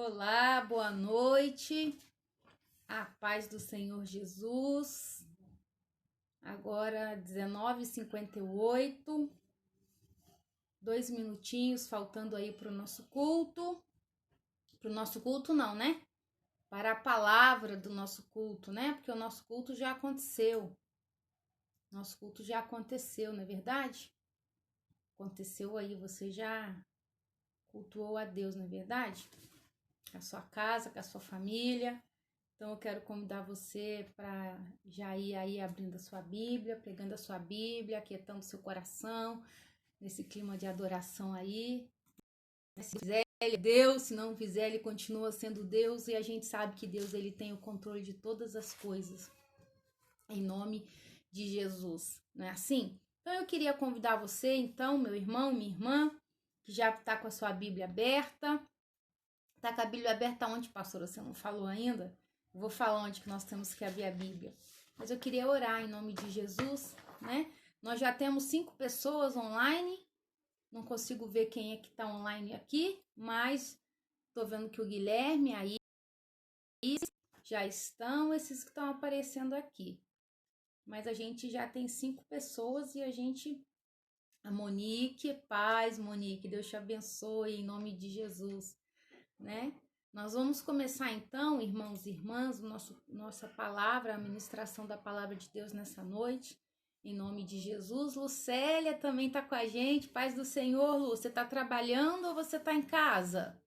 Olá, boa noite, a paz do Senhor Jesus. Agora 19h58, 2 minutinhos faltando aí para o nosso culto. Para o nosso culto não, né? Para a palavra do nosso culto, né? Porque o nosso culto já aconteceu. Nosso culto já aconteceu, não é verdade? Aconteceu aí, você já cultuou a Deus, não é verdade? Com a sua casa, com a sua família. Então eu quero convidar você para já ir aí abrindo a sua Bíblia, pegando a sua Bíblia, aquietando o seu coração, nesse clima de adoração aí. Se fizer, ele é Deus, se não fizer, ele continua sendo Deus, e a gente sabe que Deus ele tem o controle de todas as coisas, em nome de Jesus, não é assim? Então eu queria convidar você, então, meu irmão, minha irmã, que já está com a sua Bíblia aberta. Está com a Bíblia aberta onde, pastora? Você não falou ainda? Eu vou falar onde que nós temos que abrir a Bíblia. Mas eu queria orar em nome de Jesus, né? Nós já temos 5 pessoas online. Não consigo ver quem é que está online aqui, mas estou vendo que o Guilherme aí já estão, esses que estão aparecendo aqui. Mas a gente já tem 5 pessoas e a Monique, paz, Monique, Deus te abençoe em nome de Jesus, né? Nós vamos começar então, irmãos e irmãs, nossa palavra, a ministração da palavra de Deus nessa noite, em nome de Jesus. Lucélia também está com a gente, paz do Senhor. Lu, você está trabalhando ou você está em casa?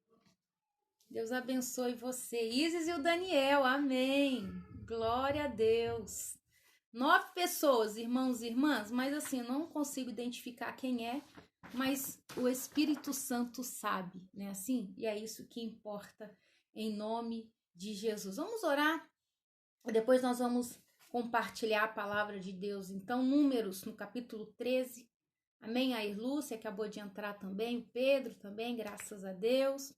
Deus abençoe você. Isis e o Daniel, amém. Glória a Deus. 9 pessoas, irmãos e irmãs, mas assim, eu não consigo identificar quem é, mas o Espírito Santo sabe, né? Assim, e é isso que importa em nome de Jesus. Vamos orar, depois nós vamos compartilhar a palavra de Deus. Então, Números, no capítulo 13. Amém? A Irlúcia acabou de entrar também, o Pedro também, graças a Deus.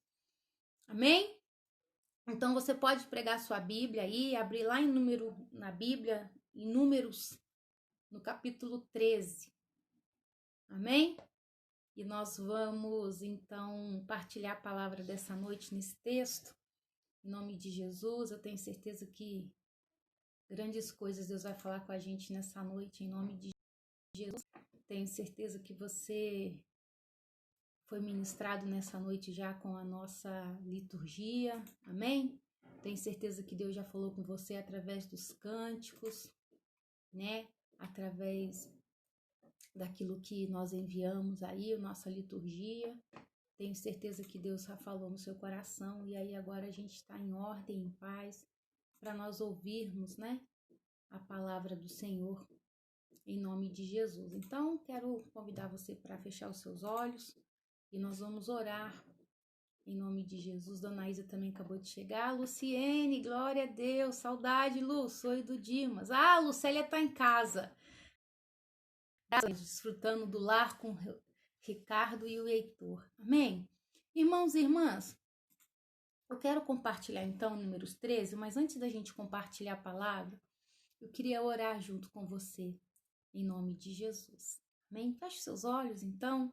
Amém? Então, você pode pregar sua Bíblia aí, abrir lá na Bíblia, em Números, no capítulo 13. Amém? E nós vamos, então, partilhar a palavra dessa noite nesse texto. Em nome de Jesus, eu tenho certeza que grandes coisas Deus vai falar com a gente nessa noite, em nome de Jesus. Tenho certeza que você foi ministrado nessa noite já com a nossa liturgia. Amém? Tenho certeza que Deus já falou com você através dos cânticos, né? Através daquilo que nós enviamos aí, a nossa liturgia. Tenho certeza que Deus já falou no seu coração, e aí agora a gente está em ordem, em paz, para nós ouvirmos, né, a palavra do Senhor, em nome de Jesus. Então, quero convidar você para fechar os seus olhos, e nós vamos orar, em nome de Jesus. Dona Isa também acabou de chegar. Luciene, glória a Deus, saudade, Lu, sou do Dimas. Ah, Lucélia está em casa, desfrutando do lar com Ricardo e o Heitor. Amém? Irmãos e irmãs, eu quero compartilhar então Números 13, mas antes da gente compartilhar a palavra, eu queria orar junto com você, em nome de Jesus. Amém? Feche seus olhos então.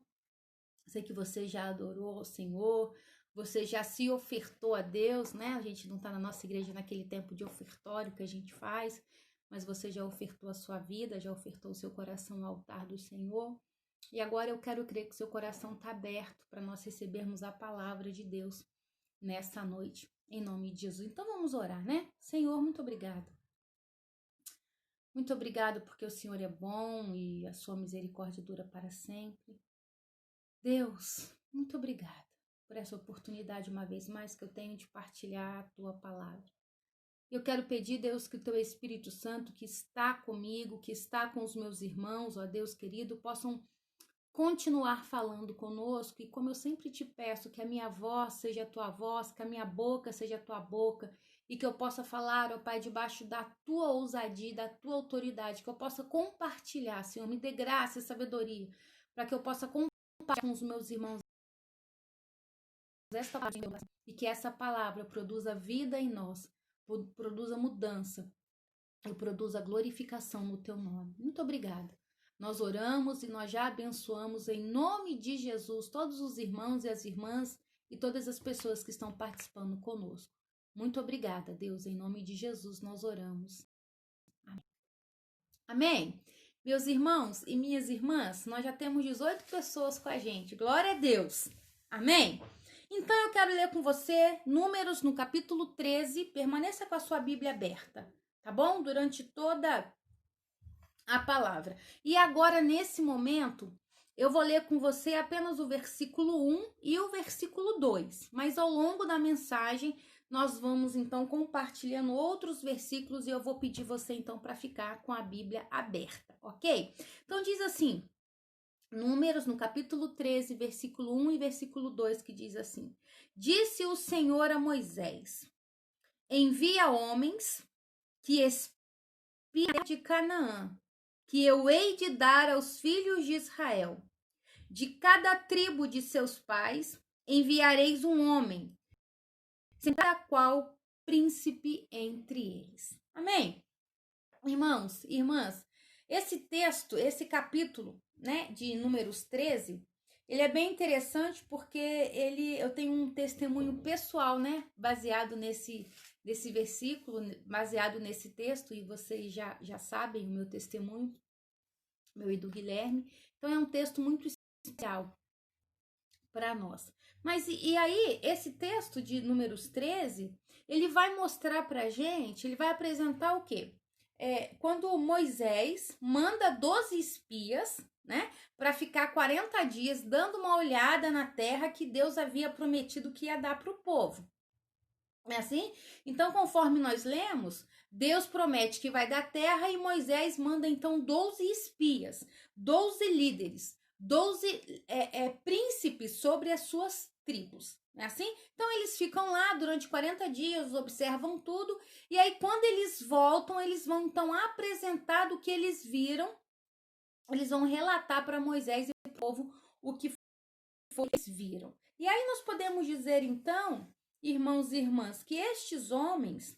Sei que você já adorou ao Senhor, você já se ofertou a Deus, né? A gente não está na nossa igreja naquele tempo de ofertório que a gente faz, mas você já ofertou a sua vida, já ofertou o seu coração ao altar do Senhor. E agora eu quero crer que seu coração está aberto para nós recebermos a palavra de Deus nessa noite, em nome de Jesus. Então vamos orar, né? Senhor, muito obrigada. Muito obrigada porque o Senhor é bom e a sua misericórdia dura para sempre. Deus, muito obrigada por essa oportunidade uma vez mais que eu tenho de partilhar a tua palavra. Eu quero pedir, Deus, que o teu Espírito Santo, que está comigo, que está com os meus irmãos, ó Deus querido, possam continuar falando conosco, e como eu sempre te peço, que a minha voz seja a tua voz, que a minha boca seja a tua boca, e que eu possa falar, ó Pai, debaixo da tua ousadia, da tua autoridade, que eu possa compartilhar, Senhor, me dê graça e sabedoria, para que eu possa compartilhar com os meus irmãos esta palavra, e que essa palavra produza vida em nós, produza mudança e produza glorificação no teu nome. Muito obrigada. Nós oramos e nós já abençoamos em nome de Jesus todos os irmãos e as irmãs e todas as pessoas que estão participando conosco. Muito obrigada, Deus. Em nome de Jesus nós oramos. Amém. Amém. Meus irmãos e minhas irmãs, nós já temos 18 pessoas com a gente. Glória a Deus. Amém? Então eu quero ler com você Números no capítulo 13. Permaneça com a sua Bíblia aberta, tá bom? Durante toda a palavra. E agora, nesse momento, eu vou ler com você apenas o versículo 1 e o versículo 2. Mas ao longo da mensagem, nós vamos então compartilhando outros versículos e eu vou pedir você então para ficar com a Bíblia aberta, ok? Então diz assim, Números no capítulo 13, versículo 1 e versículo 2, que diz assim: Disse o Senhor a Moisés: Envia homens que espiem de Canaã, que eu hei de dar aos filhos de Israel. De cada tribo de seus pais enviareis um homem, sem cada qual príncipe entre eles. Amém? Irmãos e irmãs, esse texto, esse capítulo, né, de Números 13, ele é bem interessante porque eu tenho um testemunho pessoal, né, baseado nesse versículo, baseado nesse texto, e vocês já sabem o meu testemunho, meu e do Guilherme. Então é um texto muito especial para nós. Mas e aí, esse texto de Números 13, ele vai mostrar pra gente, ele vai apresentar o quê? Quando Moisés manda 12 espias, né, para ficar 40 dias dando uma olhada na terra que Deus havia prometido que ia dar para o povo. É assim? Então, conforme nós lemos, Deus promete que vai dar terra e Moisés manda então 12 espias, 12 líderes, 12 príncipes sobre as suas tribos. Não é assim? Então, eles ficam lá durante 40 dias, observam tudo, e aí quando eles voltam, eles vão então apresentar do que eles viram, eles vão relatar para Moisés e para o povo o que eles viram. E aí nós podemos dizer então, irmãos e irmãs, que estes homens,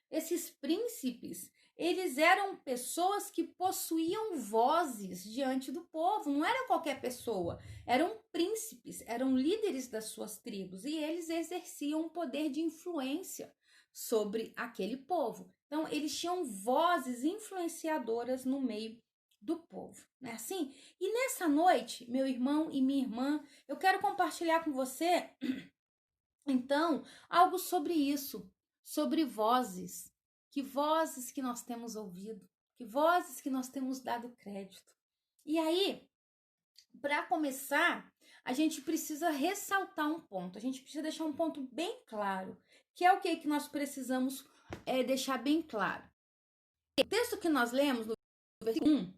esses príncipes, eles eram pessoas que possuíam vozes diante do povo, não era qualquer pessoa, eram príncipes, eram líderes das suas tribos e eles exerciam um poder de influência sobre aquele povo. Então, eles tinham vozes influenciadoras no meio do povo, não é assim? E nessa noite, meu irmão e minha irmã, eu quero compartilhar com você, então, algo sobre isso, sobre vozes. Que vozes que nós temos ouvido, que vozes que nós temos dado crédito. E aí, para começar, a gente precisa ressaltar um ponto, a gente precisa deixar um ponto bem claro, que é o que nós precisamos deixar bem claro. O texto que nós lemos no versículo 1,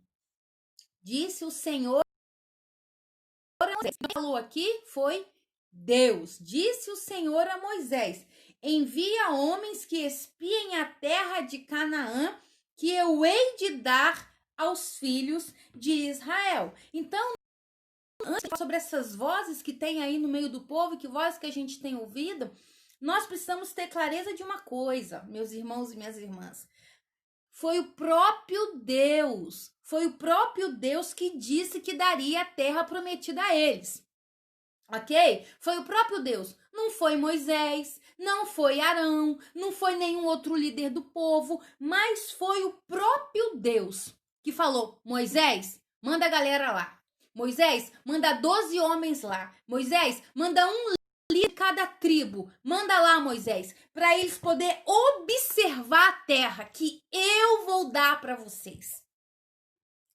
disse o Senhor, quem falou aqui foi Deus, disse o Senhor a Moisés: envia homens que espiem a terra de Canaã, que eu hei de dar aos filhos de Israel. Então, antes de falar sobre essas vozes que tem aí no meio do povo, que vozes que a gente tem ouvido, nós precisamos ter clareza de uma coisa, meus irmãos e minhas irmãs. Foi o próprio Deus que disse que daria a terra prometida a eles. Ok? Foi o próprio Deus. Não foi Moisés, não foi Arão, não foi nenhum outro líder do povo, mas foi o próprio Deus que falou: Moisés, manda a galera lá. Moisés, manda 12 homens lá. Moisés, manda um líder de cada tribo. Manda lá, Moisés, para eles poderem observar a terra que eu vou dar para vocês.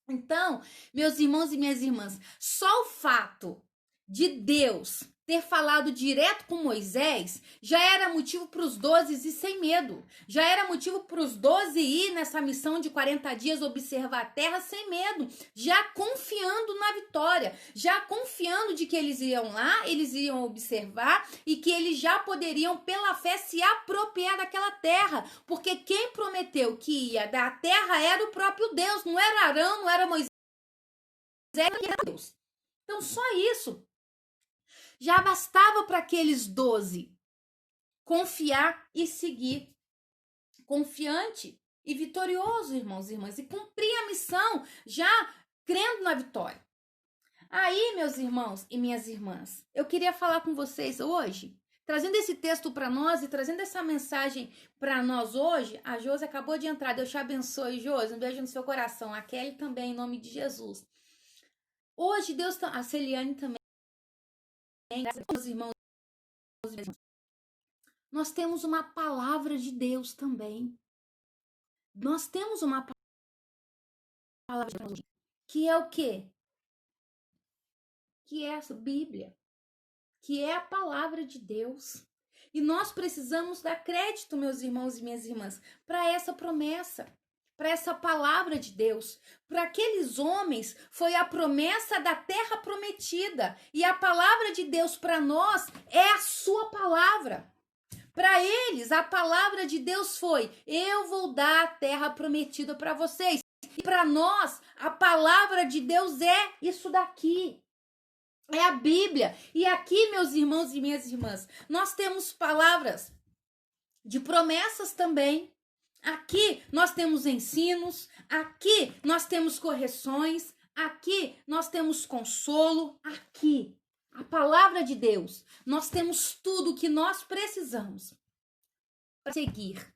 Então, meus irmãos e minhas irmãs, só o fato de Deus ter falado direto com Moisés já era motivo para os 12 ir sem medo. Já era motivo para os 12 ir nessa missão de 40 dias observar a terra sem medo. Já confiando na vitória. Já confiando de que eles iam lá, eles iam observar e que eles já poderiam, pela fé, se apropriar daquela terra. Porque quem prometeu que ia dar a terra era o próprio Deus. Não era Arão, não era Moisés, era Deus. Então, só isso já bastava para aqueles 12 confiar e seguir, confiante e vitorioso, irmãos e irmãs, e cumprir a missão já crendo na vitória. Aí, meus irmãos e minhas irmãs, eu queria falar com vocês hoje, trazendo esse texto para nós e trazendo essa mensagem para nós hoje. A Josi acabou de entrar. Deus te abençoe, Josi. Um beijo no seu coração. A Kelly também, em nome de Jesus. Hoje, Deus... A Celiane também. Graças aos irmãos. Nós temos uma palavra de Deus também. Nós temos uma palavra de Deus. Que é o quê? Que é a Bíblia. Que é a palavra de Deus. E nós precisamos dar crédito, meus irmãos e minhas irmãs, para essa promessa, para essa palavra de Deus. Para aqueles homens foi a promessa da terra prometida. E a palavra de Deus para nós é a sua palavra. Para eles, a palavra de Deus foi: eu vou dar a terra prometida para vocês. E para nós, a palavra de Deus é isso daqui. É a Bíblia. E aqui, meus irmãos e minhas irmãs, nós temos palavras de promessas também. Aqui nós temos ensinos, aqui nós temos correções, aqui nós temos consolo, aqui a palavra de Deus. Nós temos tudo o que nós precisamos para seguir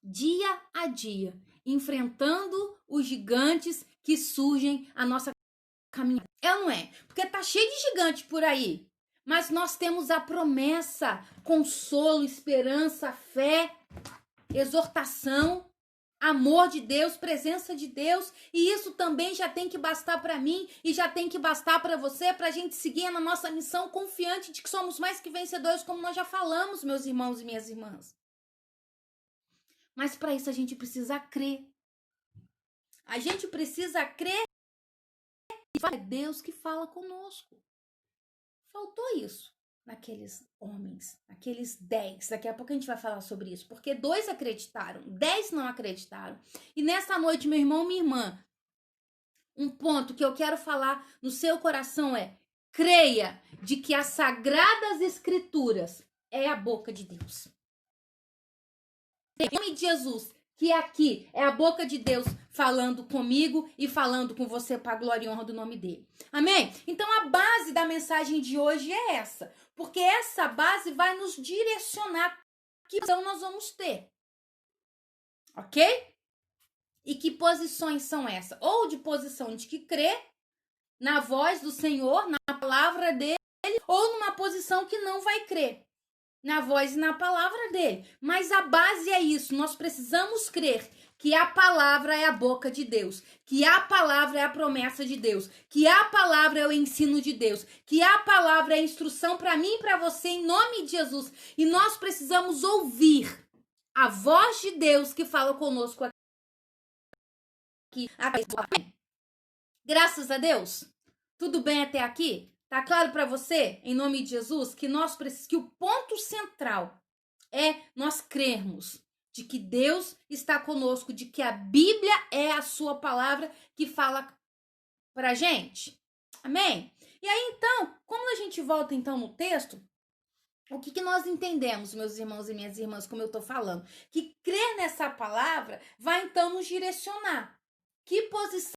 dia a dia, enfrentando os gigantes que surgem à nossa caminhada. É ou não é? Porque tá cheio de gigante por aí. Mas nós temos a promessa, consolo, esperança, fé, exortação, amor de Deus, presença de Deus. E isso também já tem que bastar para mim e já tem que bastar para você, para a gente seguir na nossa missão confiante de que somos mais que vencedores, como nós já falamos, meus irmãos e minhas irmãs. Mas para isso a gente precisa crer. A gente precisa crer. É Deus que fala conosco. Faltou isso naqueles homens, aqueles 10. Daqui a pouco a gente vai falar sobre isso, porque 2 acreditaram, 10 não acreditaram. E nessa noite, meu irmão, minha irmã, um ponto que eu quero falar no seu coração é: creia de que as sagradas escrituras é a boca de Deus. Em nome de Jesus, que aqui é a boca de Deus falando comigo e falando com você para a glória e honra do nome dele. Amém? Então a base da mensagem de hoje é essa, porque essa base vai nos direcionar que posição nós vamos ter. Ok? E que posições são essas? Ou de posição de que crê na voz do Senhor, na palavra dele, ou numa posição que não vai crer na voz e na palavra dele. Mas a base é isso. Nós precisamos crer que a palavra é a boca de Deus, que a palavra é a promessa de Deus, que a palavra é o ensino de Deus, que a palavra é a instrução para mim e para você em nome de Jesus. E nós precisamos ouvir a voz de Deus que fala conosco aqui. Graças a Deus. Tudo bem até aqui? Tá claro para você, em nome de Jesus, que que o ponto central é nós crermos de que Deus está conosco, de que a Bíblia é a sua palavra que fala pra gente. Amém? E aí, então, como a gente volta então no texto, o que nós entendemos, meus irmãos e minhas irmãs, como eu tô falando? Que crer nessa palavra vai então nos direcionar. Que posição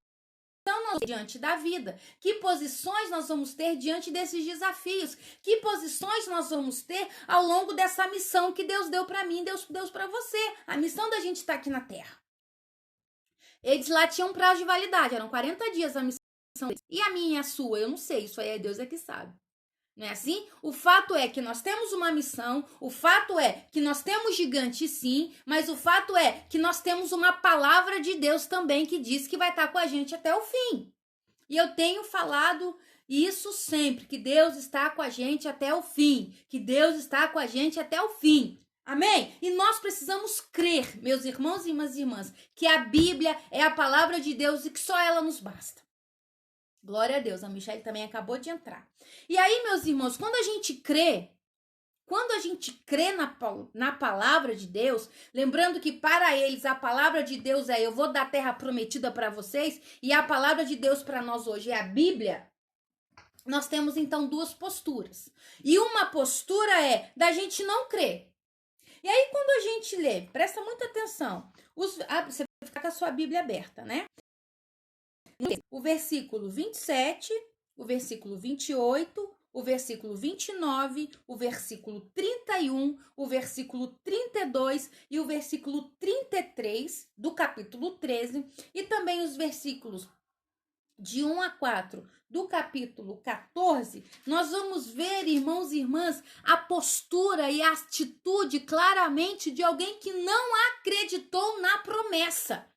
nós diante da vida, que posições nós vamos ter diante desses desafios, que posições nós vamos ter ao longo dessa missão que Deus deu para mim, Deus para você, a missão da gente estar aqui na Terra. Eles lá tinham um prazo de validade, eram 40 dias a missão deles. E a minha e a sua, eu não sei, isso aí é Deus é que sabe. Não é assim? O fato é que nós temos uma missão, o fato é que nós temos gigantes sim, mas o fato é que nós temos uma palavra de Deus também que diz que vai estar com a gente até o fim. E eu tenho falado isso sempre, que Deus está com a gente até o fim, que Deus está com a gente até o fim. Amém? E nós precisamos crer, meus irmãos e minhas irmãs, que a Bíblia é a palavra de Deus e que só ela nos basta. Glória a Deus, a Michelle também acabou de entrar. E aí, meus irmãos, quando a gente crê na palavra de Deus, lembrando que para eles a palavra de Deus é: eu vou dar a terra prometida para vocês, e a palavra de Deus para nós hoje é a Bíblia, nós temos então 2 posturas. E uma postura é da gente não crer. E aí, quando a gente lê, presta muita atenção, você vai ficar com a sua Bíblia aberta, né? O versículo 27, o versículo 28, o versículo 29, o versículo 31, o versículo 32 e o versículo 33 do capítulo 13 e também os versículos de 1 a 4 do capítulo 14, nós vamos ver, irmãos e irmãs, a postura e a atitude claramente de alguém que não acreditou na promessa.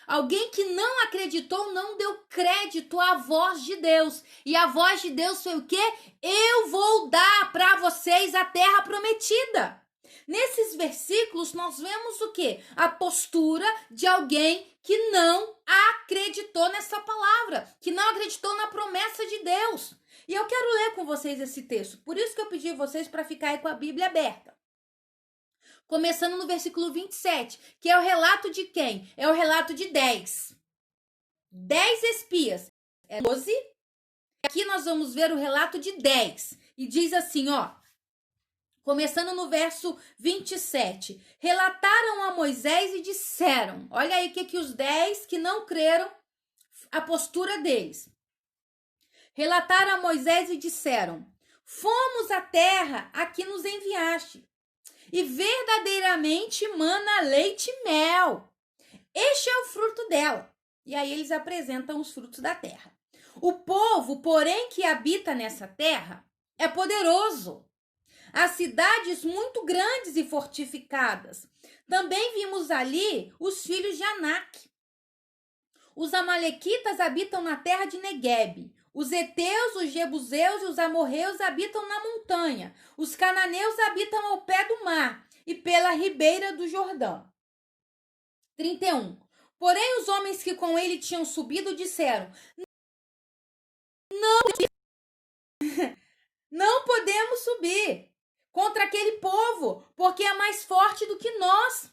Alguém que não acreditou, não deu crédito à voz de Deus. E a voz de Deus foi o quê? Eu vou dar para vocês a terra prometida. Nesses versículos, nós vemos o quê? A postura de alguém que não acreditou nessa palavra, que não acreditou na promessa de Deus. E eu quero ler com vocês esse texto. Por isso que eu pedi a vocês para ficar aí com a Bíblia aberta. Começando no versículo 27, que é o relato de quem? É o relato de 10. 10 espias. É 12. Aqui nós vamos ver o relato de 10. E diz assim, ó. Começando no verso 27. Relataram a Moisés e disseram. Olha aí o que os 10 que não creram, a postura deles. Relataram a Moisés e disseram. Fomos à terra a que nos enviaste. E verdadeiramente mana leite e mel. Este é o fruto dela. E aí eles apresentam os frutos da terra. O povo, porém, que habita nessa terra é poderoso. As cidades muito grandes e fortificadas. Também vimos ali os filhos de Anak. Os amalequitas habitam na terra de Neguebe. Os heteus, os jebuseus e os amorreus habitam na montanha. Os cananeus habitam ao pé do mar e pela ribeira do Jordão. 31. Porém, os homens que com ele tinham subido disseram: Não podemos subir contra aquele povo, porque é mais forte do que nós.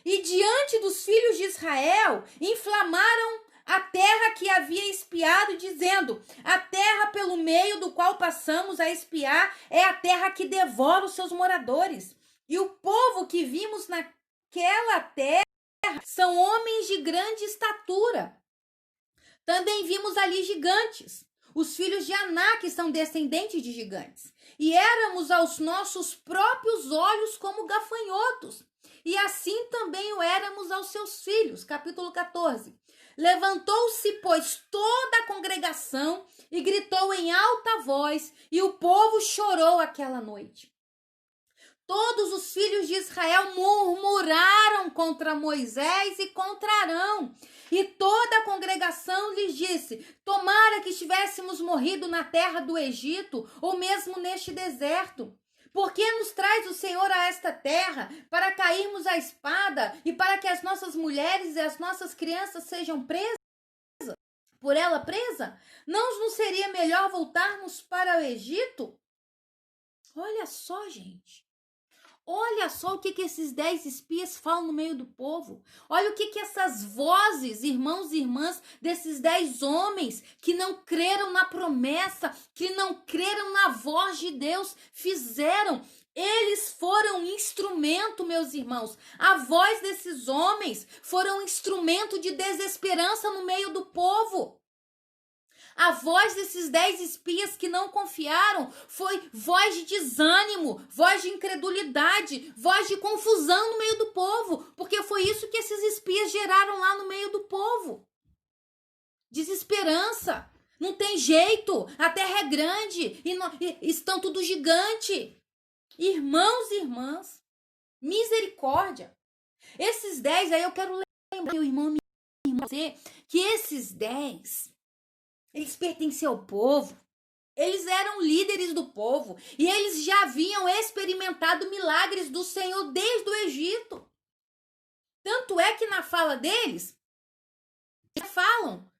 E diante dos filhos de Israel, inflamaram a terra que havia espiado, dizendo: a terra pelo meio do qual passamos a espiar é a terra que devora os seus moradores. E o povo que vimos naquela terra são homens de grande estatura. Também vimos ali gigantes. Os filhos de Anak são descendentes de gigantes. E éramos aos nossos próprios olhos como gafanhotos. E assim também o éramos aos seus filhos. Capítulo 14. Levantou-se, pois, toda a congregação e gritou em alta voz, e o povo chorou aquela noite. Todos os filhos de Israel murmuraram contra Moisés e contra Arão. E toda a congregação lhes disse: tomara que estivéssemos morrido na terra do Egito, ou mesmo neste deserto. Por que nos traz o Senhor a esta terra, para cairmos à espada e para que as nossas mulheres e as nossas crianças sejam presas? Por ela presa? Não nos seria melhor voltarmos para o Egito? Olha só, gente. Olha só o que esses 10 espias falam no meio do povo. Olha o que essas vozes, irmãos e irmãs, desses 10 homens que não creram na promessa, que não creram na voz de Deus, fizeram. Eles foram instrumento, meus irmãos. A voz desses homens foram instrumento de desesperança no meio do povo. A voz desses 10 espias que não confiaram foi voz de desânimo, voz de incredulidade, voz de confusão no meio do povo, porque foi isso que esses espias geraram lá no meio do povo. Desesperança, não tem jeito, a terra é grande e estão tudo gigante. Irmãos e irmãs, misericórdia. Esses 10 aí eu quero lembrar, meu irmão, minha irmã, que esses 10... eles pertenciam ao povo, eles eram líderes do povo e eles já haviam experimentado milagres do Senhor desde o Egito. Tanto é que na fala deles, falam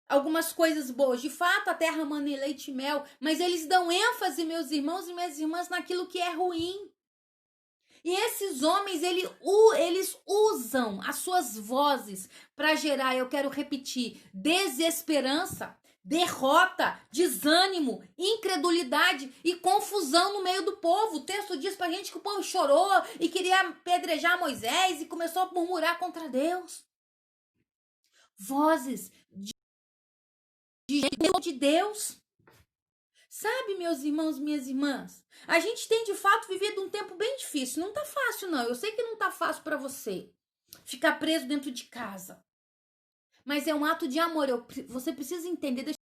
algumas coisas boas. De fato, a terra mana leite e mel, mas eles dão ênfase, meus irmãos e minhas irmãs, naquilo que é ruim. E esses homens, eles usam as suas vozes para gerar, eu quero repetir, desesperança, derrota, desânimo, incredulidade e confusão no meio do povo. O texto diz pra gente que o povo chorou e queria apedrejar Moisés e começou a murmurar contra Deus. Vozes de de Deus. Sabe, meus irmãos, minhas irmãs, a gente tem de fato vivido um tempo bem difícil. Não tá fácil, não. Eu sei que não tá fácil para você ficar preso dentro de casa. Mas é um ato de amor. Você precisa entender. Deixa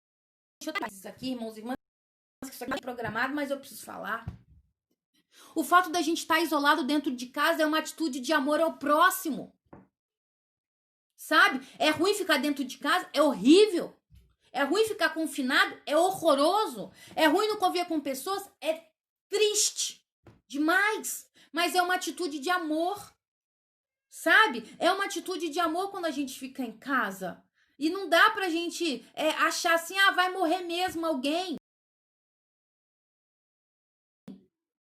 eu dar isso aqui, irmãos e irmãs, que isso aqui é programado, mas eu preciso falar. O fato da gente estar isolado dentro de casa é uma atitude de amor ao próximo. Sabe? É ruim ficar dentro de casa, é horrível. É ruim ficar confinado, é horroroso. É ruim não conviver com pessoas, é triste demais. Mas é uma atitude de amor. Sabe? É uma atitude de amor quando a gente fica em casa. E não dá pra gente achar assim, vai morrer mesmo alguém.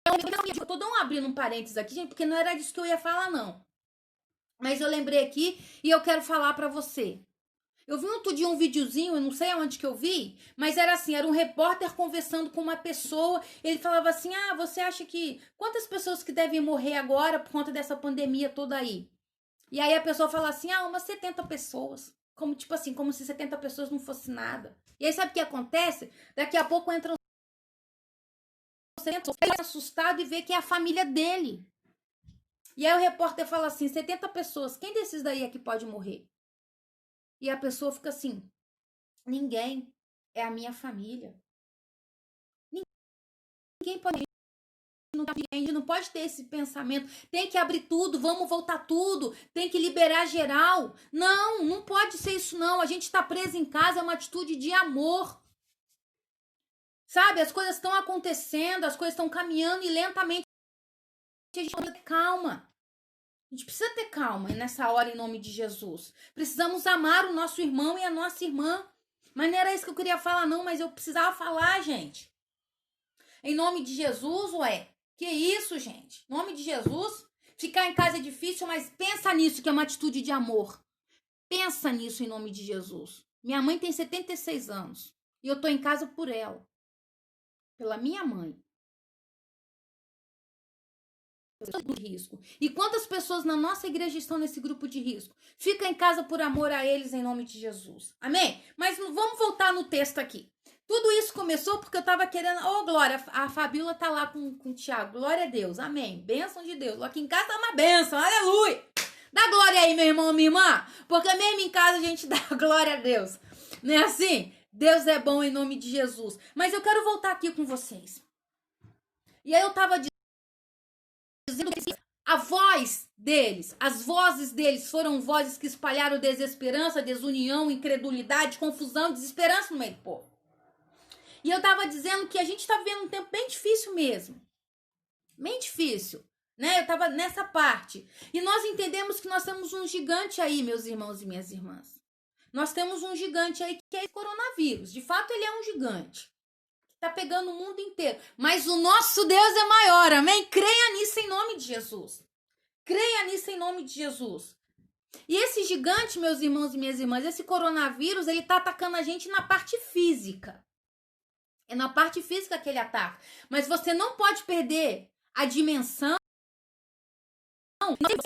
Eu tô abrindo um parênteses aqui, gente, porque não era disso que eu ia falar, não. Mas eu lembrei aqui e eu quero falar pra você. Eu vi outro dia um videozinho, eu não sei aonde que eu vi, mas era assim, era um repórter conversando com uma pessoa, ele falava assim, você acha que... Quantas pessoas que devem morrer agora por conta dessa pandemia toda aí? E aí a pessoa fala assim, umas 70 pessoas. Como, tipo assim, como se 70 pessoas não fosse nada. E aí sabe o que acontece? Daqui a pouco entra assustado e vê que é a família dele. E aí o repórter fala assim, 70 pessoas, quem desses daí é que pode morrer? E a pessoa fica assim, ninguém, é a minha família. Ninguém pode, não pode ter esse pensamento, tem que abrir tudo, vamos voltar tudo, tem que liberar geral. Não, não pode ser isso não, a gente tá preso em casa, é uma atitude de amor. Sabe, as coisas estão acontecendo, as coisas estão caminhando e lentamente a gente precisa ter calma. A gente precisa ter calma nessa hora em nome de Jesus. Precisamos amar o nosso irmão e a nossa irmã. Mas não era isso que eu queria falar não, mas eu precisava falar, gente. Em nome de Jesus, que isso, gente? Em nome de Jesus, ficar em casa é difícil, mas pensa nisso que é uma atitude de amor. Pensa nisso em nome de Jesus. Minha mãe tem 76 anos e eu tô em casa por ela. Pela minha mãe. De risco. E quantas pessoas na nossa igreja estão nesse grupo de risco? Fica em casa por amor a eles em nome de Jesus. Amém? Mas vamos voltar no texto aqui. Tudo isso começou porque eu tava querendo... Glória, a Fabíola tá lá com o Tiago. Glória a Deus. Amém. Bênção de Deus. Aqui em casa tá uma bênção. Aleluia. Dá glória aí, meu irmão, minha irmã. Porque mesmo em casa a gente dá glória a Deus. Não é assim? Deus é bom em nome de Jesus. Mas eu quero voltar aqui com vocês. E aí eu tava dizendo que a voz deles, as vozes deles foram vozes que espalharam desesperança, desunião, incredulidade, confusão, desesperança no meio do povo. E eu tava dizendo que a gente tá vivendo um tempo bem difícil mesmo. Bem difícil, né? Eu tava nessa parte. E nós entendemos que nós temos um gigante aí, meus irmãos e minhas irmãs. Nós temos um gigante aí que é o coronavírus. De fato, ele é um gigante. Tá pegando o mundo inteiro. Mas o nosso Deus é maior, amém? Creia nisso em nome de Jesus. Creia nisso em nome de Jesus. E esse gigante, meus irmãos e minhas irmãs, esse coronavírus, ele tá atacando a gente na parte física. É na parte física que ele ataca. Mas você não pode perder a dimensão.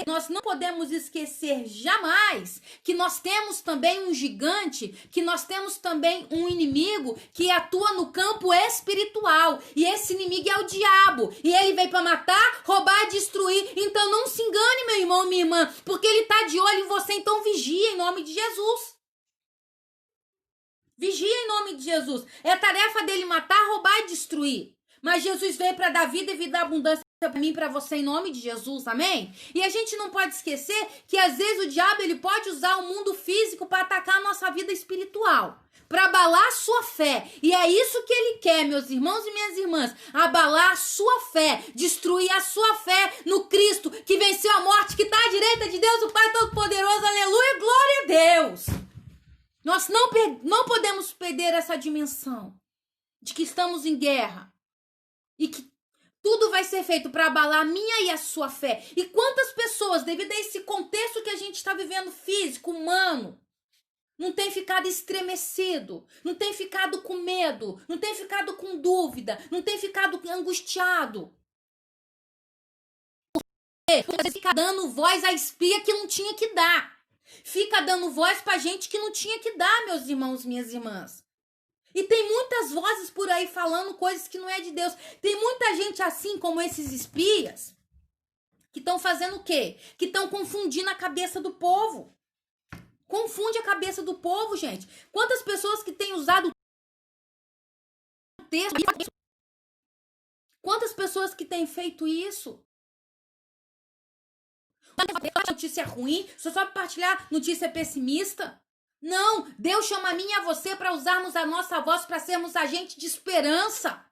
Nós não podemos esquecer jamais que nós temos também um gigante, que nós temos também um inimigo que atua no campo espiritual. E esse inimigo é o diabo. E ele veio para matar, roubar, destruir. Então não se engane, meu irmão, minha irmã, porque ele tá de olho em você. Então vigia em nome de Jesus. Vigia em nome de Jesus. É a tarefa dele matar, roubar e destruir. Mas Jesus veio para dar vida e vida abundância para mim, para você, em nome de Jesus, amém? E a gente não pode esquecer que às vezes o diabo ele pode usar o mundo físico para atacar a nossa vida espiritual, para abalar a sua fé. E é isso que ele quer, meus irmãos e minhas irmãs, abalar a sua fé, destruir a sua fé no Cristo que venceu a morte, que está à direita de Deus, o Pai Todo-Poderoso, aleluia, glória a Deus. Nós não podemos perder essa dimensão de que estamos em guerra e que tudo vai ser feito para abalar a minha e a sua fé. E quantas pessoas, devido a esse contexto que a gente está vivendo físico, humano, não tem ficado estremecido, não tem ficado com medo, não tem ficado com dúvida, não tem ficado angustiado. Porque fica dando voz à espia que não tinha que dar. Fica dando voz para gente que não tinha que dar, meus irmãos e minhas irmãs. E tem muitas vozes por aí falando coisas que não é de Deus. Tem muita gente assim como esses espias que estão fazendo o quê? Que estão confundindo a cabeça do povo. Confunde a cabeça do povo, gente. Quantas pessoas que têm usado o texto? Quantas pessoas que têm feito isso? Notícia ruim, só sabe partilhar notícia pessimista? Não, Deus chama a mim e a você para usarmos a nossa voz para sermos agente de esperança,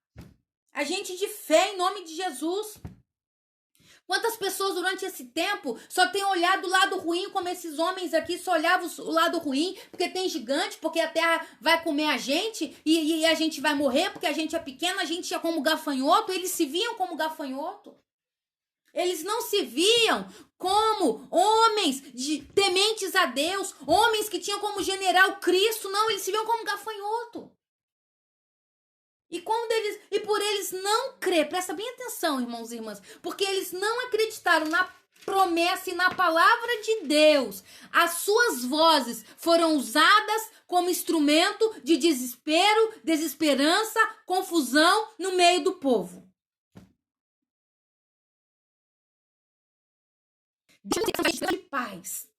agente de fé em nome de Jesus. Quantas pessoas durante esse tempo só têm olhado o lado ruim, como esses homens aqui só olhavam o lado ruim, porque tem gigante, porque a terra vai comer a gente e a gente vai morrer, porque a gente é pequeno, a gente é como gafanhoto. Eles se viam como gafanhoto. Eles não se viam como homens tementes a Deus, homens que tinham como general Cristo. Não, eles se viam como gafanhoto. E por eles não crer, presta bem atenção, irmãos e irmãs, porque eles não acreditaram na promessa e na palavra de Deus, as suas vozes foram usadas como instrumento de desespero, desesperança, confusão no meio do povo. De paz.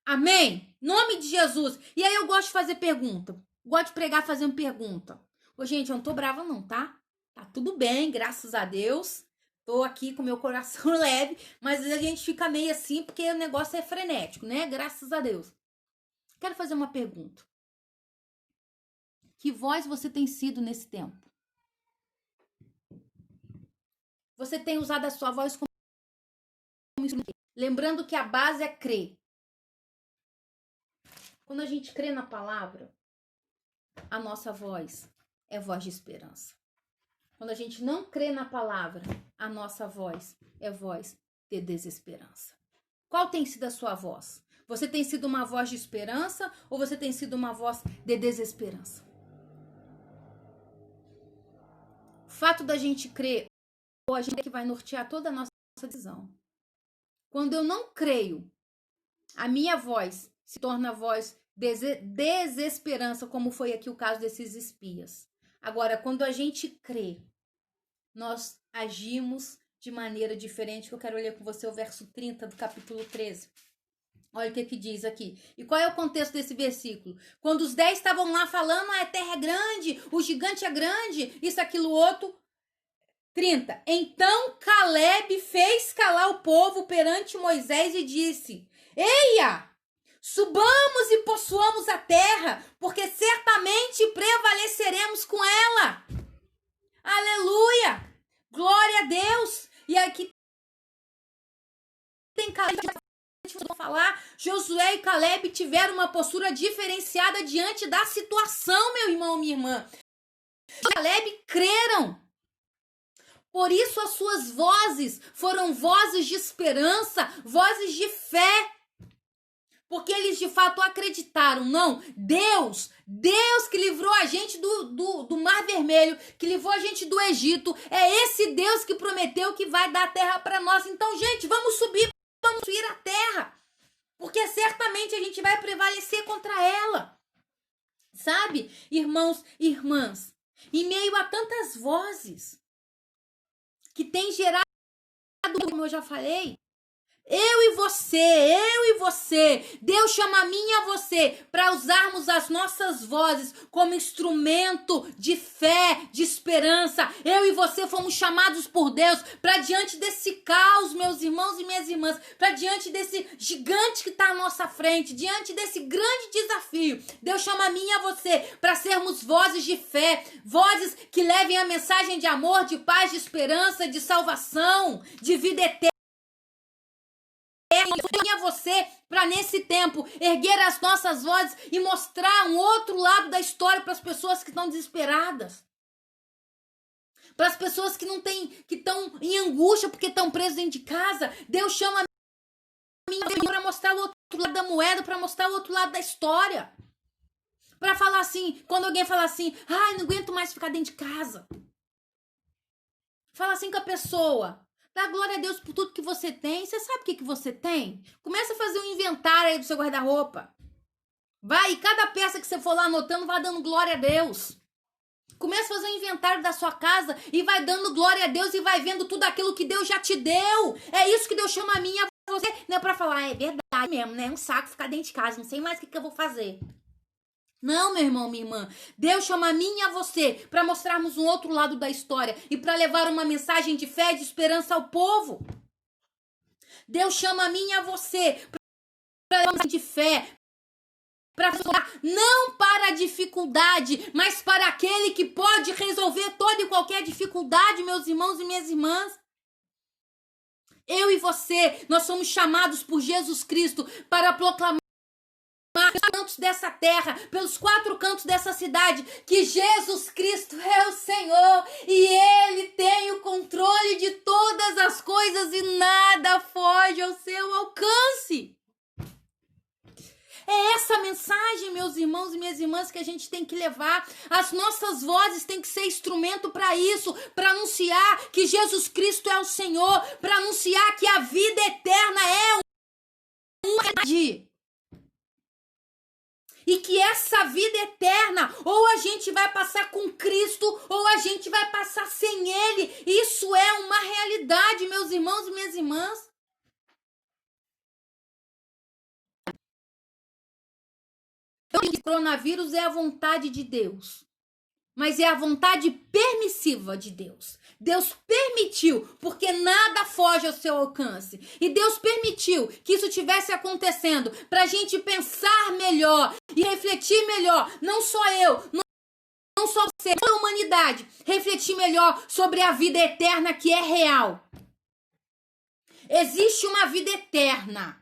Amém? Nome de Jesus. E aí eu gosto de fazer pergunta. Gosto de pregar fazendo pergunta. Ô, gente, eu não tô brava não, tá? Tá tudo bem, graças a Deus. Tô aqui com meu coração leve, mas a gente fica meio assim porque o negócio é frenético, né? Graças a Deus. Quero fazer uma pergunta. Que voz você tem sido nesse tempo? Você tem usado a sua voz como instrumento? Lembrando que a base é crer. Quando a gente crê na palavra, a nossa voz é voz de esperança. Quando a gente não crê na palavra, a nossa voz é voz de desesperança. Qual tem sido a sua voz? Você tem sido uma voz de esperança ou você tem sido uma voz de desesperança? O fato da gente crer, ou a gente é que vai nortear toda a nossa decisão. Quando eu não creio, a minha voz se torna a voz desesperança, como foi aqui o caso desses espias. Agora, quando a gente crê, nós agimos de maneira diferente, que eu quero ler com você o verso 30 do capítulo 13. Olha o que diz aqui. E qual é o contexto desse versículo? Quando os 10 estavam lá falando, a terra é grande, o gigante é grande, isso, aquilo, outro. 30. Então Caleb fez calar o povo perante Moisés e disse: Eia! Subamos e possuamos a terra, porque certamente prevaleceremos com ela. Aleluia! Glória a Deus! E aqui tem Caleb, falar, Josué e Caleb tiveram uma postura diferenciada diante da situação, meu irmão, minha irmã. Caleb creram. Por isso as suas vozes foram vozes de esperança, vozes de fé. Porque eles de fato acreditaram, não, Deus que livrou a gente do Mar Vermelho, que livrou a gente do Egito, é esse Deus que prometeu que vai dar a terra para nós. Então, gente, vamos subir a terra, porque certamente a gente vai prevalecer contra ela. Sabe, irmãos e irmãs, em meio a tantas vozes que tem gerado, como eu já falei, eu e você, Deus chama a mim e a você para usarmos as nossas vozes como instrumento de fé, de esperança. Eu e você fomos chamados por Deus para diante desse caos, meus irmãos e minhas irmãs, para diante desse gigante que está à nossa frente, diante desse grande desafio. Deus chama a mim e a você para sermos vozes de fé, vozes que levem a mensagem de amor, de paz, de esperança, de salvação, de vida eterna. A você para nesse tempo erguer as nossas vozes e mostrar um outro lado da história para as pessoas que estão desesperadas, para as pessoas que não têm, que estão em angústia porque estão presas dentro de casa. Deus chama a mim para mostrar o outro lado da moeda, para mostrar o outro lado da história, para falar assim, quando alguém fala assim, ai, não aguento mais ficar dentro de casa, fala assim com a pessoa. Dá glória a Deus por tudo que você tem. Você sabe o que você tem? Começa a fazer um inventário aí do seu guarda-roupa. Vai, e cada peça que você for lá anotando, vai dando glória a Deus. Começa a fazer um inventário da sua casa e vai dando glória a Deus e vai vendo tudo aquilo que Deus já te deu. É isso que Deus chama a mim e a você. Não é pra falar, é verdade mesmo, né? É um saco ficar dentro de casa, não sei mais o que eu vou fazer. Não, meu irmão, minha irmã. Deus chama a mim e a você para mostrarmos um outro lado da história e para levar uma mensagem de fé e de esperança ao povo. Deus chama a mim e a você para levar uma mensagem de fé, para falar não para a dificuldade, mas para aquele que pode resolver toda e qualquer dificuldade, meus irmãos e minhas irmãs. Eu e você, nós somos chamados por Jesus Cristo para proclamar pelos cantos dessa terra, pelos 4 cantos dessa cidade, que Jesus Cristo é o Senhor e Ele tem o controle de todas as coisas e nada foge ao seu alcance. É essa mensagem, meus irmãos e minhas irmãs, que a gente tem que levar. As nossas vozes têm que ser instrumento para isso, para anunciar que Jesus Cristo é o Senhor, para anunciar que a vida eterna é uma verdade. E que essa vida eterna, ou a gente vai passar com Cristo, ou a gente vai passar sem Ele. Isso é uma realidade, meus irmãos e minhas irmãs. O coronavírus é a vontade de Deus, mas é a vontade permissiva de Deus. Deus permitiu, porque nada foge ao seu alcance. E Deus permitiu que isso estivesse acontecendo para a gente pensar melhor e refletir melhor. Não só eu, não só você, toda a humanidade. Refletir melhor sobre a vida eterna que é real. Existe uma vida eterna.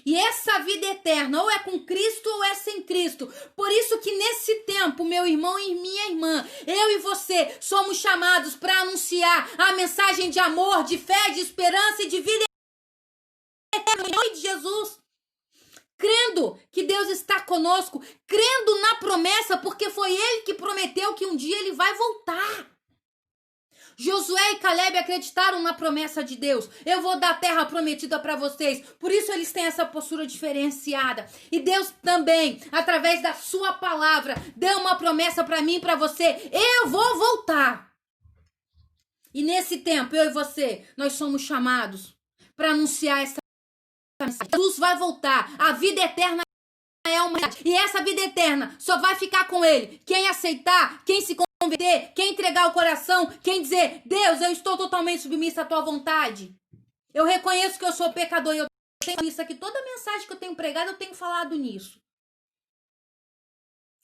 E essa vida eterna ou é com Cristo ou é sem Cristo. Por isso que nesse tempo, meu irmão e minha irmã, eu e você somos chamados para anunciar a mensagem de amor, de fé, de esperança e de vida eterna em nome de Jesus. Crendo que Deus está conosco, crendo na promessa, porque foi Ele que prometeu que um dia Ele vai voltar. Josué e Caleb acreditaram na promessa de Deus. Eu vou dar a terra prometida para vocês. Por isso eles têm essa postura diferenciada. E Deus também, através da sua palavra, deu uma promessa para mim e para você. Eu vou voltar. E nesse tempo, eu e você, nós somos chamados para anunciar essa mensagem. Jesus vai voltar. A vida eterna é uma realidade. E essa vida eterna só vai ficar com Ele. Quem aceitar, quem se converter, quem entregar o coração, quem dizer, Deus, eu estou totalmente submissa à tua vontade. Eu reconheço que eu sou pecador e eu tenho isso aqui. Toda mensagem que eu tenho pregado, eu tenho falado nisso.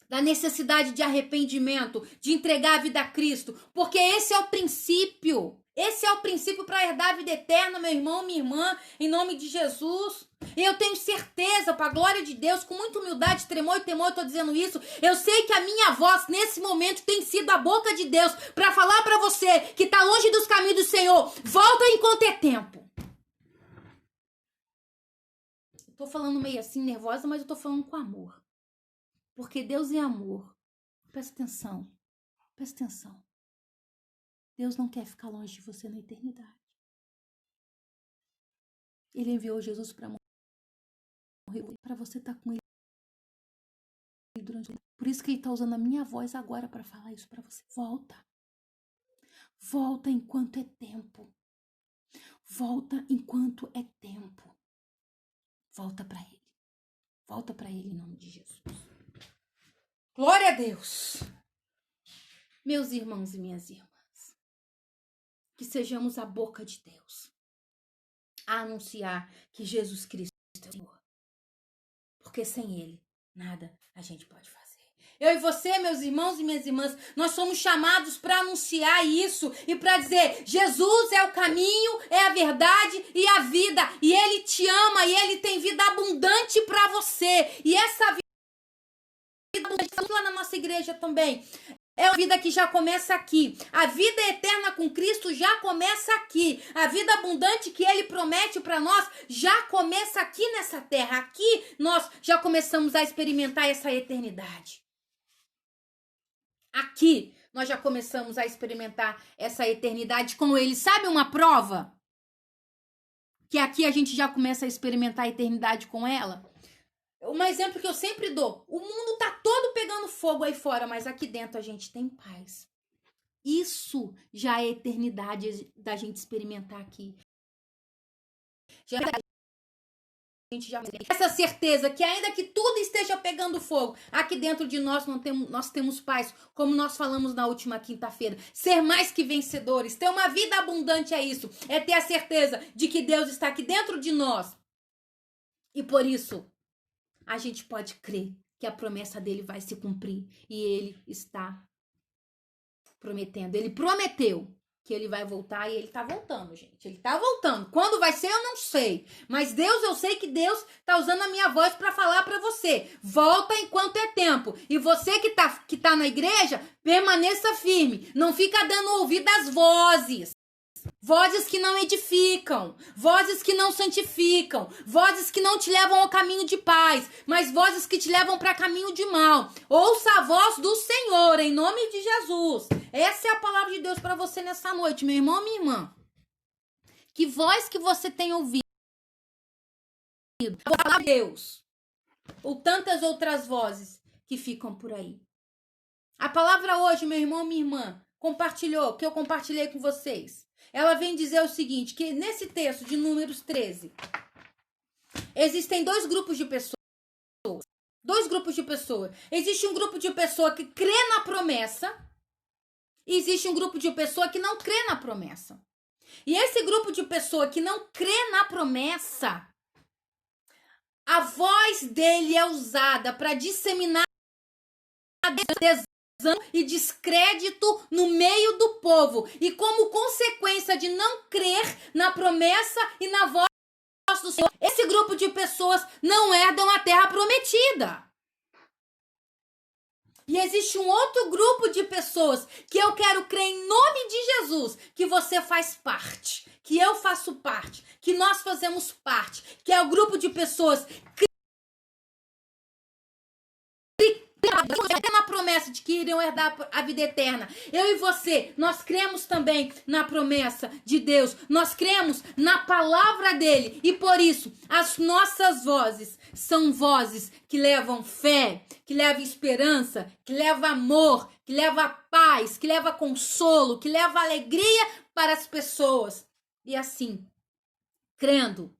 Da necessidade de arrependimento, de entregar a vida a Cristo. Porque esse é o princípio. Esse é o princípio para herdar a vida eterna, meu irmão, minha irmã, em nome de Jesus. E eu tenho certeza, para a glória de Deus, com muita humildade, tremor e temor, eu estou dizendo isso. Eu sei que a minha voz, nesse momento, tem sido a boca de Deus para falar para você que está longe dos caminhos do Senhor. Volta enquanto é tempo. Estou falando meio assim, nervosa, mas eu estou falando com amor. Porque Deus é amor. Presta atenção. Presta atenção. Deus não quer ficar longe de você na eternidade. Ele enviou Jesus para morrer, para você estar com Ele durante o tempo. Por isso que Ele está usando a minha voz agora para falar isso para você. Volta. Volta enquanto é tempo. Volta enquanto é tempo. Volta para Ele. Volta para Ele em nome de Jesus. Glória a Deus. Meus irmãos e minhas irmãs. Que sejamos a boca de Deus a anunciar que Jesus Cristo é o Senhor. Porque sem Ele, nada a gente pode fazer. Eu e você, meus irmãos e minhas irmãs, nós somos chamados para anunciar isso e para dizer, Jesus é o caminho, é a verdade e a vida. E Ele te ama e Ele tem vida abundante para você. E essa vida abundante, lá na nossa igreja também, é uma vida que já começa aqui. A vida eterna com Cristo já começa aqui. A vida abundante que Ele promete para nós já começa aqui nessa terra. Aqui nós já começamos a experimentar essa eternidade. Aqui nós já começamos a experimentar essa eternidade com Ele. Sabe uma prova? Que aqui a gente já começa a experimentar a eternidade com ela? Um exemplo que eu sempre dou. O mundo tá todo pegando fogo aí fora, mas aqui dentro a gente tem paz. Isso já é eternidade da gente experimentar aqui. Já é a gente já essa certeza que ainda que tudo esteja pegando fogo, aqui dentro de nós nós temos paz, como nós falamos na última quinta-feira. Ser mais que vencedores, ter uma vida abundante é isso. É ter a certeza de que Deus está aqui dentro de nós. E por isso, a gente pode crer que a promessa dele vai se cumprir. E ele está prometendo. Ele prometeu que ele vai voltar e ele tá voltando, gente. Ele tá voltando. Quando vai ser, eu não sei. Mas Deus, eu sei que Deus tá usando a minha voz para falar para você. Volta enquanto é tempo. E você que tá na igreja, permaneça firme. Não fica dando ouvido às vozes. Vozes que não edificam, vozes que não santificam, vozes que não te levam ao caminho de paz, mas vozes que te levam para caminho de mal. Ouça a voz do Senhor, em nome de Jesus. Essa é a palavra de Deus para você nessa noite, meu irmão, minha irmã. Que voz que você tem ouvido? A palavra de Deus. Ou tantas outras vozes que ficam por aí. A palavra hoje, meu irmão, minha irmã, compartilhou, que eu compartilhei com vocês. Ela vem dizer o seguinte, que nesse texto de Números 13, existem dois grupos de pessoas. Dois grupos de pessoas. Existe um grupo de pessoa que crê na promessa e existe um grupo de pessoa que não crê na promessa. E esse grupo de pessoa que não crê na promessa, a voz dele é usada para disseminar desânimo e descrédito no meio do povo. E como consequência de não crer na promessa e na voz do Senhor, esse grupo de pessoas não herdam a terra prometida. E existe um outro grupo de pessoas que eu quero crer em nome de Jesus, que você faz parte, que eu faço parte, que nós fazemos parte, que é o grupo de pessoas que na promessa de que iriam herdar a vida eterna. Eu e você, nós cremos também na promessa de Deus. Nós cremos na palavra dele. E por isso, as nossas vozes são vozes que levam fé, que levam esperança, que levam amor, que levam paz, que levam consolo, que levam alegria para as pessoas. E assim, crendo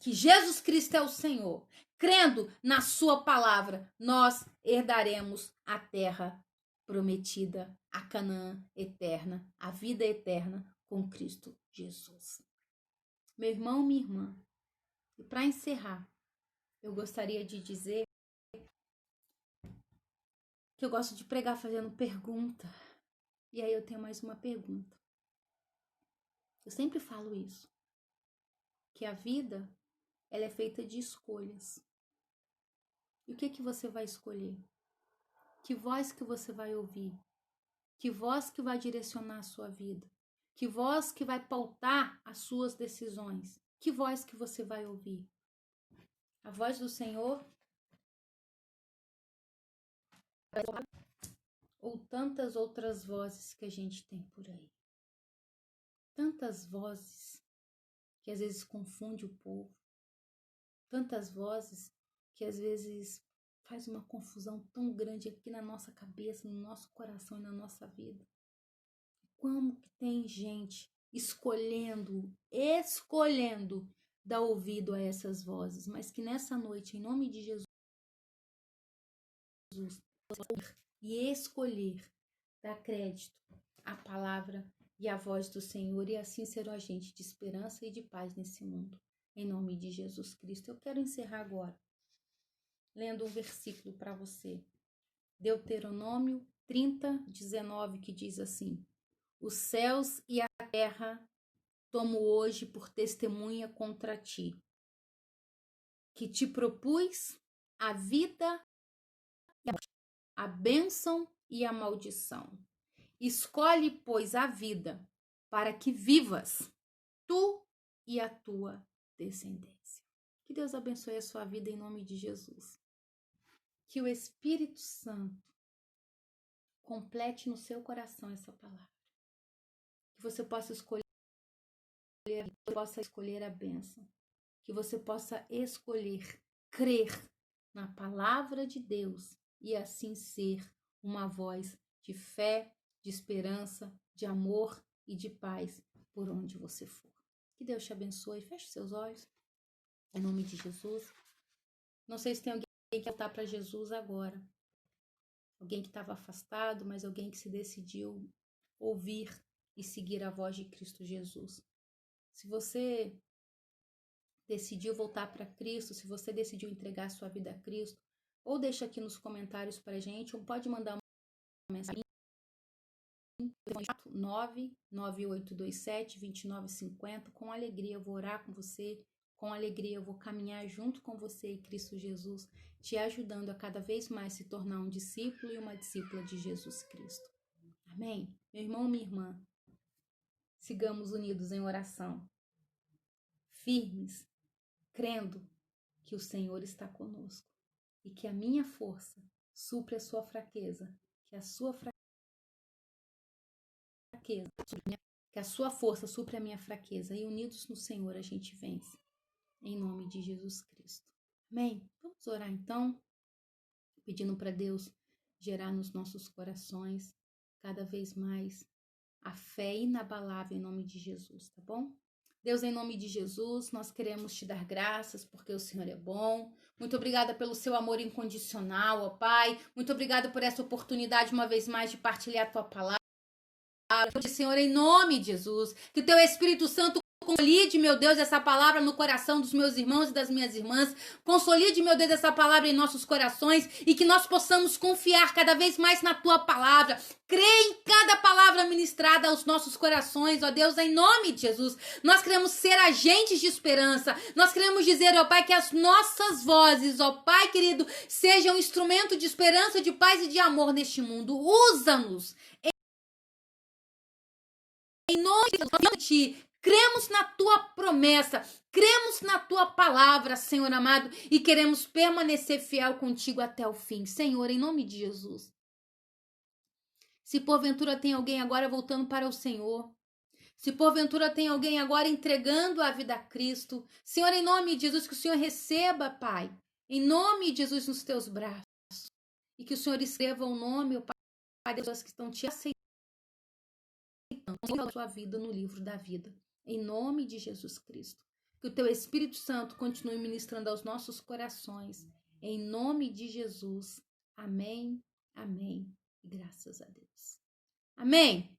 que Jesus Cristo é o Senhor, crendo na sua palavra, nós herdaremos a terra prometida, a Canaã eterna, a vida eterna com Cristo Jesus. Meu irmão, minha irmã, e para encerrar, eu gostaria de dizer que eu gosto de pregar fazendo pergunta. E aí eu tenho mais uma pergunta. Eu sempre falo isso, que a vida ela é feita de escolhas. E o que você vai escolher? Que voz que você vai ouvir? Que voz que vai direcionar a sua vida? Que voz que vai pautar as suas decisões? Que voz que você vai ouvir? A voz do Senhor? Ou tantas outras vozes que a gente tem por aí? Tantas vozes que às vezes confunde o povo. Tantas vozes que às vezes faz uma confusão tão grande aqui na nossa cabeça, no nosso coração e na nossa vida. Como que tem gente escolhendo dar ouvido a essas vozes, mas que nessa noite, em nome de Jesus, e escolher dar crédito à palavra e à voz do Senhor, e assim ser o agente de esperança e de paz nesse mundo. Em nome de Jesus Cristo. Eu quero encerrar agora lendo um versículo para você. Deuteronômio 30:19, que diz assim: os céus e a terra tomo hoje por testemunha contra ti, que te propus a vida, a bênção e a maldição. Escolhe, pois, a vida, para que vivas, tu e a tua descendência. Que Deus abençoe a sua vida em nome de Jesus. Que o Espírito Santo complete no seu coração essa palavra. Que você possa escolher a bênção. Que você possa escolher crer na palavra de Deus e assim ser uma voz de fé, de esperança, de amor e de paz por onde você for. Que Deus te abençoe. Feche seus olhos. Em nome de Jesus. Não sei se tem alguém que quer voltar para Jesus agora. Alguém que estava afastado, mas alguém que se decidiu ouvir e seguir a voz de Cristo Jesus. Se você decidiu voltar para Cristo, se você decidiu entregar sua vida a Cristo, ou deixa aqui nos comentários para a gente, ou pode mandar uma mensagem 99827-2950. Com alegria eu vou orar com você, com alegria eu vou caminhar junto com você e Cristo Jesus, te ajudando a cada vez mais se tornar um discípulo e uma discípula de Jesus Cristo. Amém? Meu irmão, minha irmã, sigamos unidos em oração, firmes, crendo que o Senhor está conosco e que a minha força supre a sua fraqueza, que a sua fraqueza, que a sua força supre a minha fraqueza, e unidos no Senhor a gente vence, em nome de Jesus Cristo. Amém? Vamos orar então, pedindo para Deus gerar nos nossos corações cada vez mais a fé inabalável em nome de Jesus, tá bom? Deus, em nome de Jesus, nós queremos te dar graças porque o Senhor é bom. Muito obrigada pelo seu amor incondicional, ó Pai. Muito obrigada por essa oportunidade, uma vez mais, de partilhar a tua palavra. Senhor, em nome de Jesus, que o teu Espírito Santo consolide, meu Deus, essa palavra no coração dos meus irmãos e das minhas irmãs. Consolide, meu Deus, essa palavra em nossos corações e que nós possamos confiar cada vez mais na tua palavra. Crer em cada palavra ministrada aos nossos corações, ó Deus, em nome de Jesus. Nós queremos ser agentes de esperança. Nós queremos dizer, ó Pai, que as nossas vozes, ó Pai querido, sejam um instrumento de esperança, de paz e de amor neste mundo. Usa-nos em nome de ti. Cremos na tua promessa, cremos na tua palavra, Senhor amado, e queremos permanecer fiel contigo até o fim. Senhor, em nome de Jesus. Se porventura tem alguém agora voltando para o Senhor, se porventura tem alguém agora entregando a vida a Cristo, Senhor, em nome de Jesus, que o Senhor receba, Pai, em nome de Jesus, nos teus braços, e que o Senhor escreva o nome, Pai, das pessoas que estão te aceitando a sua vida no livro da vida. Em nome de Jesus Cristo. Que o teu Espírito Santo continue ministrando aos nossos corações. Em nome de Jesus. Amém, amém. E graças a Deus. Amém.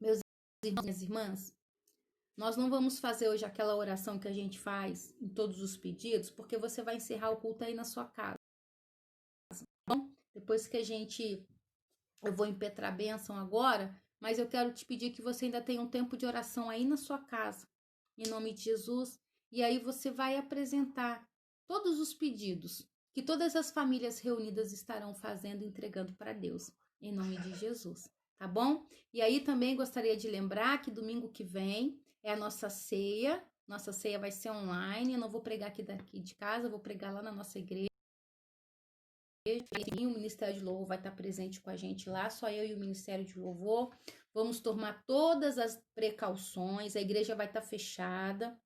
Meus irmãos e minhas irmãs, nós não vamos fazer hoje aquela oração que a gente faz em todos os pedidos, porque você vai encerrar o culto aí na sua casa. Bom, depois que eu vou impetrar a bênção agora, mas eu quero te pedir que você ainda tenha um tempo de oração aí na sua casa, em nome de Jesus, e aí você vai apresentar todos os pedidos que todas as famílias reunidas estarão fazendo e entregando para Deus, em nome de Jesus, tá bom? E aí também gostaria de lembrar que domingo que vem é a nossa ceia vai ser online, eu não vou pregar aqui daqui de casa, eu vou pregar lá na nossa igreja. O Ministério de Louvor vai estar presente com a gente lá, só eu e o Ministério de Louvor. Vamos tomar todas as precauções, a igreja vai estar fechada,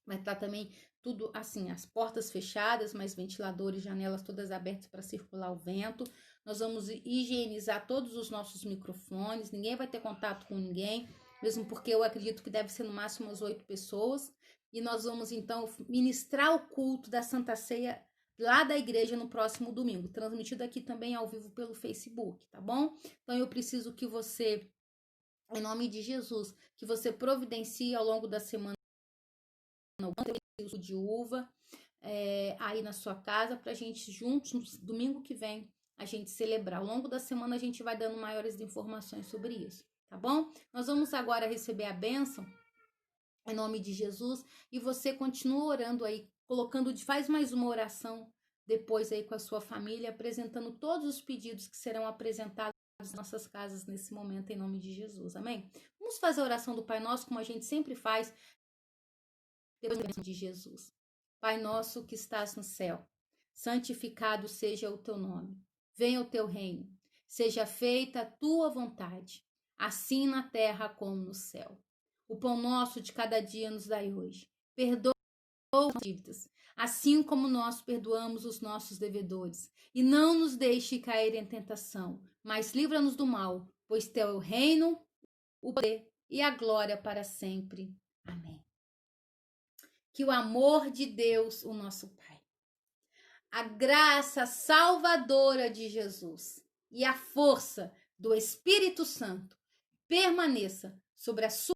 vai estar também tudo assim, as portas fechadas, mas ventiladores, janelas todas abertas para circular o vento. Nós vamos higienizar todos os nossos microfones, ninguém vai ter contato com ninguém, mesmo porque eu acredito que deve ser no máximo umas 8 pessoas. E nós vamos então ministrar o culto da Santa Ceia lá da igreja no próximo domingo, transmitido aqui também ao vivo pelo Facebook, tá bom? Então eu preciso que você, em nome de Jesus, que você providencie ao longo da semana de uva aí na sua casa, pra gente juntos, domingo que vem, a gente celebrar. Ao longo da semana a gente vai dando maiores informações sobre isso, tá bom? Nós vamos agora receber a bênção em nome de Jesus, e você continua orando aí, faz mais uma oração depois aí com a sua família, apresentando todos os pedidos que serão apresentados nas nossas casas nesse momento, em nome de Jesus, amém? Vamos fazer a oração do Pai Nosso, como a gente sempre faz, depois de Jesus. Pai nosso que estás no céu, santificado seja o teu nome, venha o teu reino, seja feita a tua vontade, assim na terra como no céu. O pão nosso de cada dia nos dai hoje. Perdoa as dívidas, assim como nós perdoamos os nossos devedores. E não nos deixe cair em tentação, mas livra-nos do mal, pois teu é o reino, o poder e a glória para sempre. Amém. Que o amor de Deus, o nosso Pai, a graça salvadora de Jesus e a força do Espírito Santo permaneça sobre a sua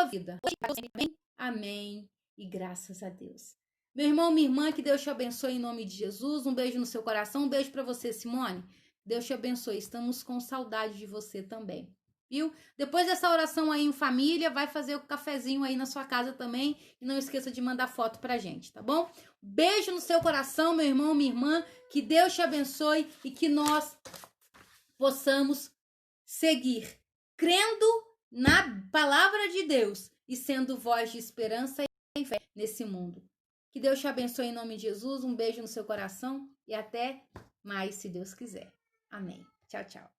vida. Amém. E graças a Deus. Meu irmão, minha irmã, que Deus te abençoe em nome de Jesus. Um beijo no seu coração. Um beijo para você, Simone. Deus te abençoe. Estamos com saudade de você também. Viu? Depois dessa oração aí em família, vai fazer o cafezinho aí na sua casa também. E não esqueça de mandar foto pra gente, tá bom? Beijo no seu coração, meu irmão, minha irmã. Que Deus te abençoe e que nós possamos seguir crendo na palavra de Deus e sendo voz de esperança e fé nesse mundo. Que Deus te abençoe em nome de Jesus. Um beijo no seu coração e até mais, se Deus quiser. Amém. Tchau, tchau.